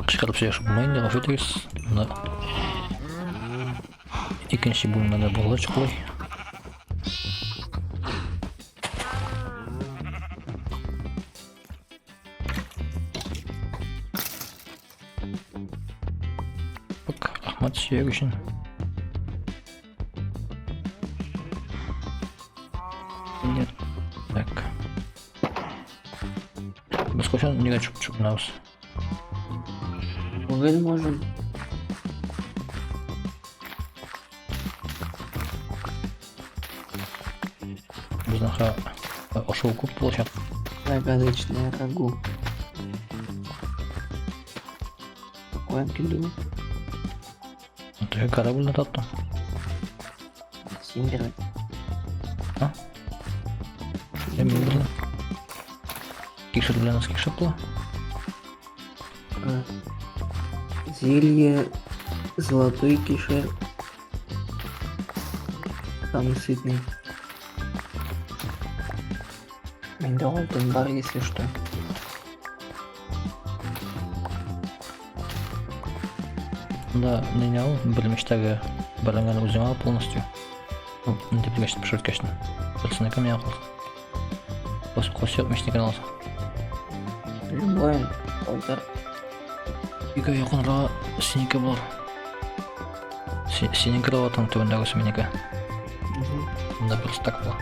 Çıkarıp şey yapmayın da laf ederiz. Buna ikinci bölümde bola çıkıyor. Bak Ahmet şey için. Нет. Так. Сколько он не чуп наус. Бugün можем. Bizden ошел куп получат. Загадочное рагу. Коем киду. Ты корабль на тот. Сингер. А? Я медленно. Кишет для нас кишет было. Зелье золотой кишер. Самый сытный. Менде алтын бар, если что. Да, не нял, білмештегі баранганы өзің алып полностью. Ну, деп дегешті пішірт кешті. Білсіне кім яқыл. Қосы өтмешіне кін алса. Любой алтар. Үйге яқынраға сенекі болар. Сенекі раватын түбіндегі сөменекі. Онда бір стак бола.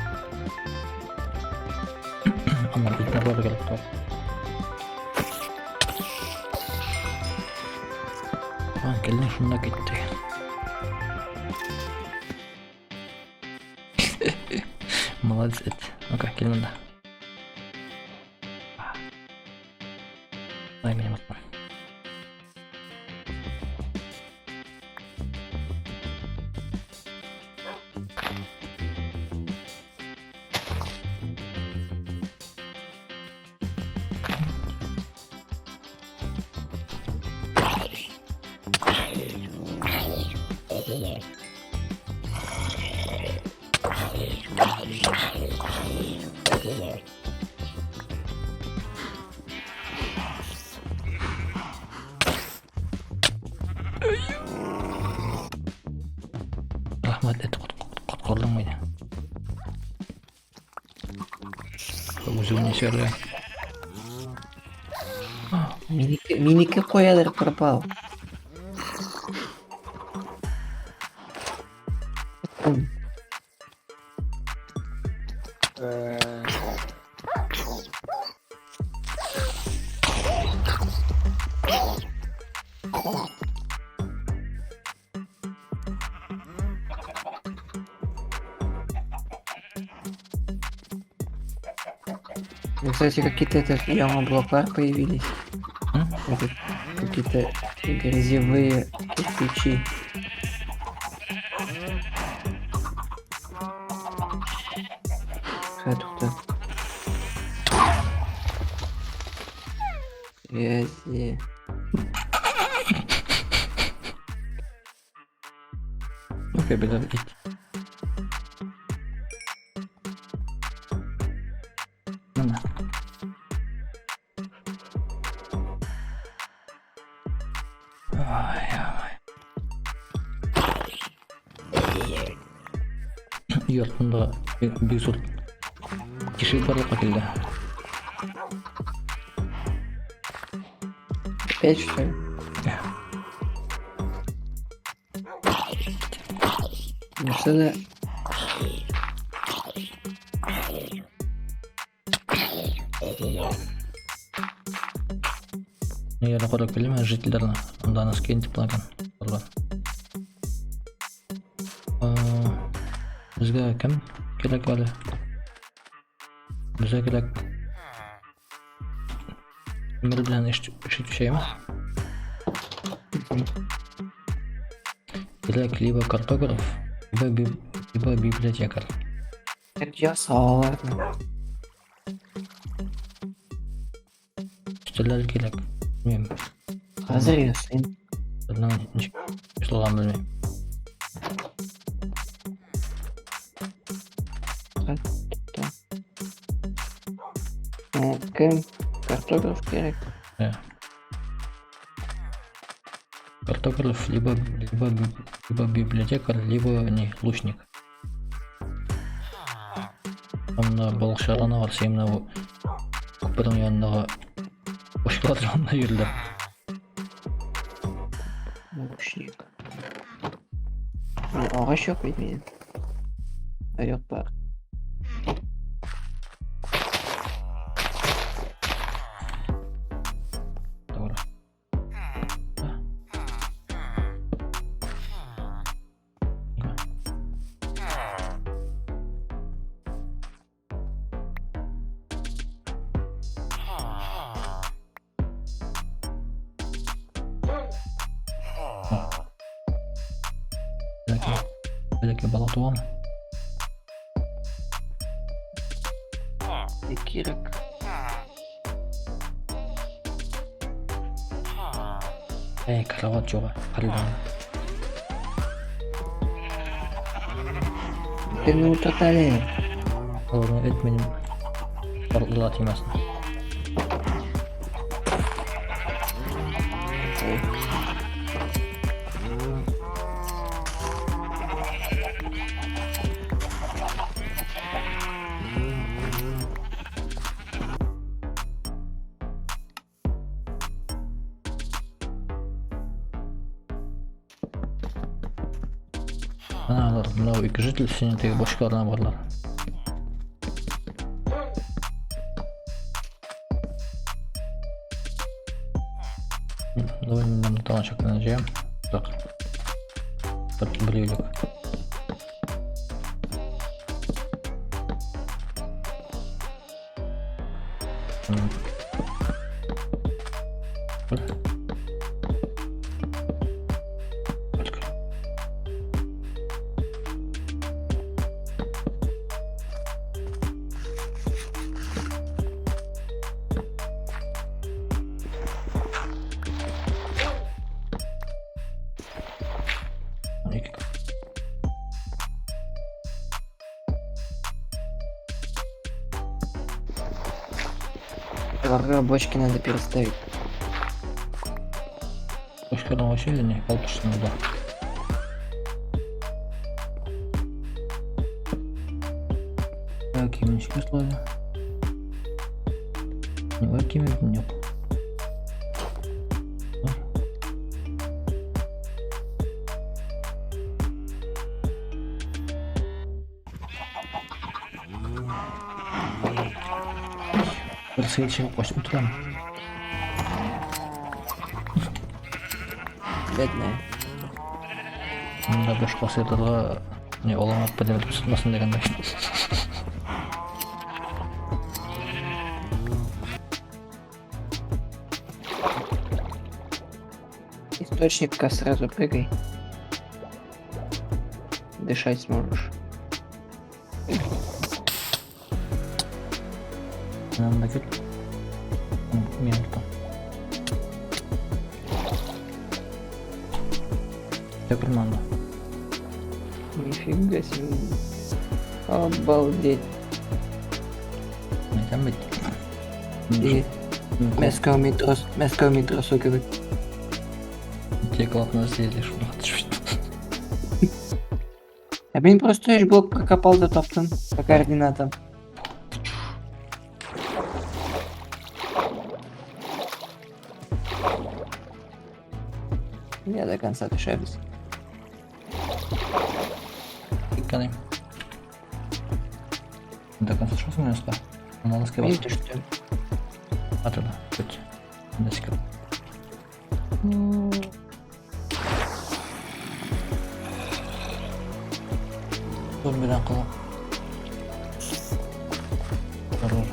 Анна бітіне барды келіп тұр. Келден шында кетті. Молодец. Ну-ка, келін да. Дай меня вот. Рахмат, это құтқардың майды. Өзігіне серлі. Миники қоядыр пропал. Кстати, какие-то яма блока появились. Какие-то грязевые кирпичи. Что тут? Грязи. Окей, беда идти. Yurtunda bir sürü kişi varlıkla geldi. Опять что ли? Ну что за... Я находок білемін жителеріне, онда нас кейін теплаган. Бізге кім керек әлі? Бізге керек өмір білән ішет şey ма? Керек либо картограф, либо библиотекарь. Я салатный. Үстелер керек. Білмеймін. Қазір ясын. Бірінің ұшылған білмеймін. Кім? Картограф керек. Картограф, либо библиотекарь, либо не лучник. Мына балықшыларына барса мына көпірдің yanындағы бошкалар жанына үйірілді. Наушник. Ағаш жоқ қойды менен. Аяқ бар. Doğru. Belki balık tuva mı? Кирик. Кровать жоға, қарылдан. Ты ну тотали. Оларың өт менің барлыға тимасын. Аналар, мынау екі жітіл сенен тегі бошкаларына барлар. Давай мен мынтаған шақырына жайым. Так. Бір үйлік. Бочки надо переставить. Бошкалардан вообще не полтушный удар. Так, именчики слали. Не выкинуть нет. Следующий вопрос утром. Бедная. Мында бошқа сыйдырға не оламап па деп тұтмасын дегенде. Источника сразу прыгай. Дышать сможешь. Yanına git. Minutta. Yapılmanda. Нифига себе. Обалдеть. Neden bitti? И Москва метро соковый. Тебе главное съездишь. А блин, просто я блок прокопал за топтом по координатам. Я до конца дышаюсь. Дikkat До конца что у меня ста? Надо Видишь, скрываться. что ли? Оттуда. Хоть. До сих пор. Зомбиден қалам. Здорово.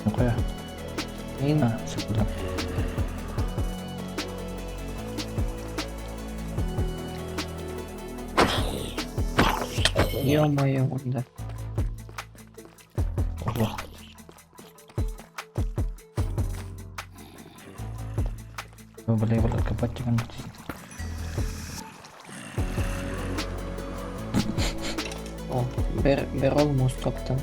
Ну-ка. Секунду. Ё-моё, да. Ого. Вы были копать тебя. О, Берол муз топтым.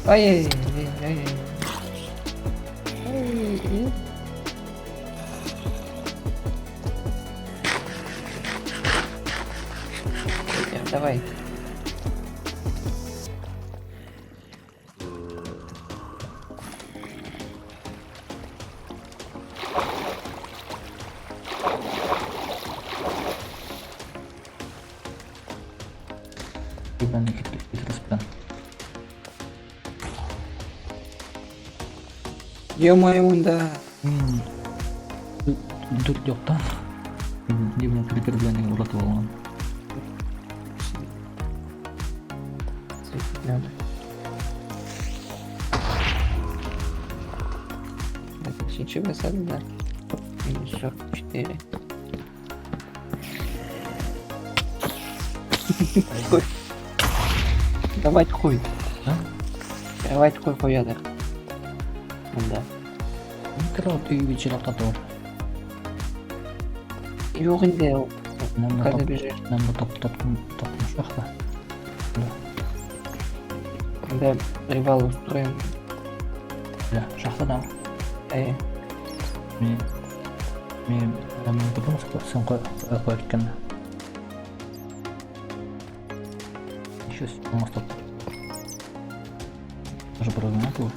Ай-яй-яй-яй-яй. Ай-яй-яй. Давай. Ben de getiririz ben. Ё-моё, да. Dur yoktan. Dibine creeper bilen uğratıp olman. Светить надо. Это сейчас высота, да? Минус 44. Хуй. Давай хуй. Ha? Давай хуй хуядыр. Да. Kral tüyü bir çırap tatlı var. Yok инде. Ben de Когда top, бежишь? ben de topmuş yok da. Когда привал устроим. Ya şahsa da. Ben bunu sen koyarken. Еще olmaz top. Даже проблема bu.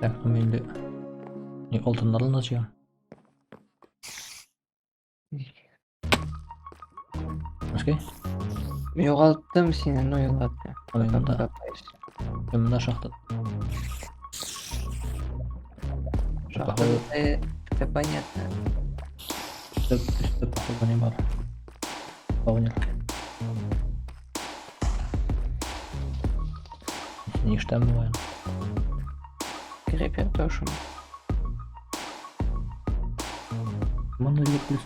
Так, мен де не алтыннарын да жиям. Окей. Жоғалттым сені, ну жоғалтты. Oyunda önümde şahtı. Это понятно. Üstte pahalı ne var? Паунер. Не штаммываем. Крепер тоже. Можно ли плюс?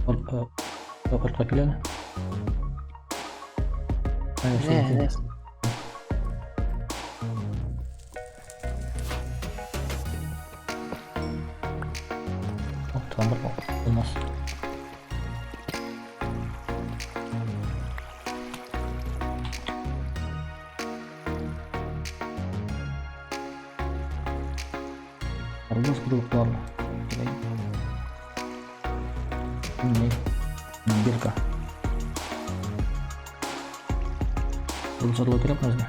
Orta planı. Ne? Tamam olmaz. Arada gruplarla. Ne? Birka. Belum satu lagi apa sih?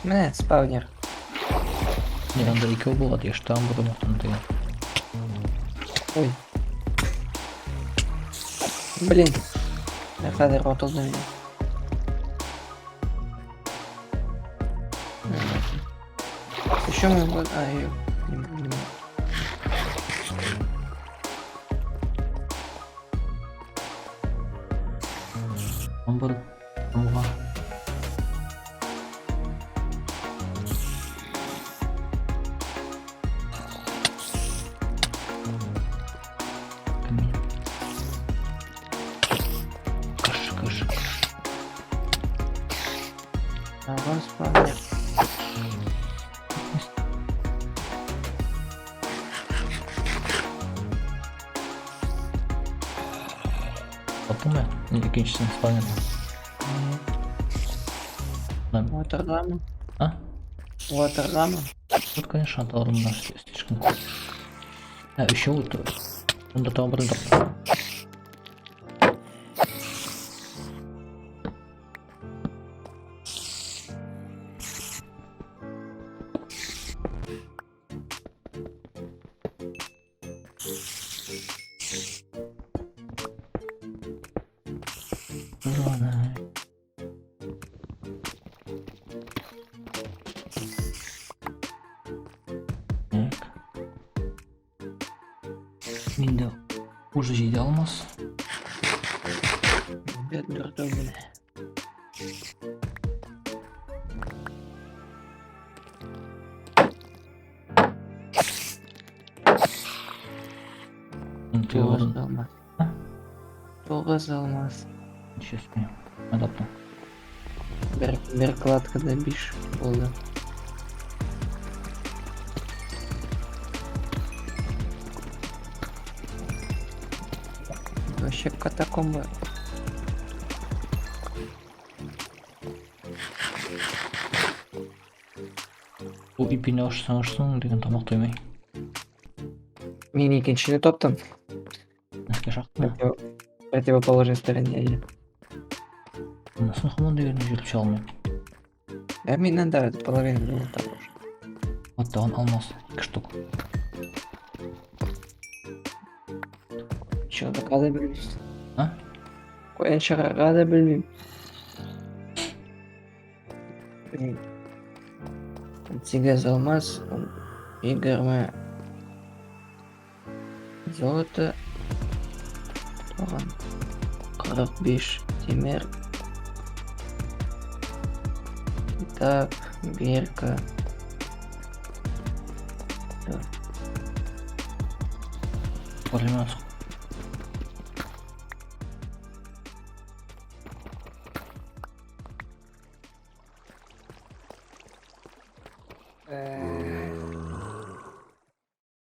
Ne, спаунер. Не, там далеко было, я ж там буду, там ты. Ой. Блин. Хадер отол до меня. Еще мы вот... ее не могу. Он был... Ага. Кыш. Ага, спаунер. Attın mı? İkincisini spawner. Ватерлама. А? Ватерлама. Вот, конечно, аталарым да слишком. Еще вот. Он до того бренда. Так. Менде уже жейде алмас. Дүртөмүн. Тоғыз алмас. А? 9 алмас. Сейчас мне адаптом. Бір кладкада 5 болды. Вообще катакомба. Бұл ипіне ашсаң деген тамақ тоймай. Мен екіншіні топтым. Нәрске шақтым. Противоположной стороне. Насың қыман дегенде жүріп шалмай. А мен да половину было того же. Оттаған алмас 2 штук. Шығырға да білмеймін. А? Қоян шығырға да білмеймін. 8 алмаз, 20 золото, 45 темір. Так, бирка. Пулемет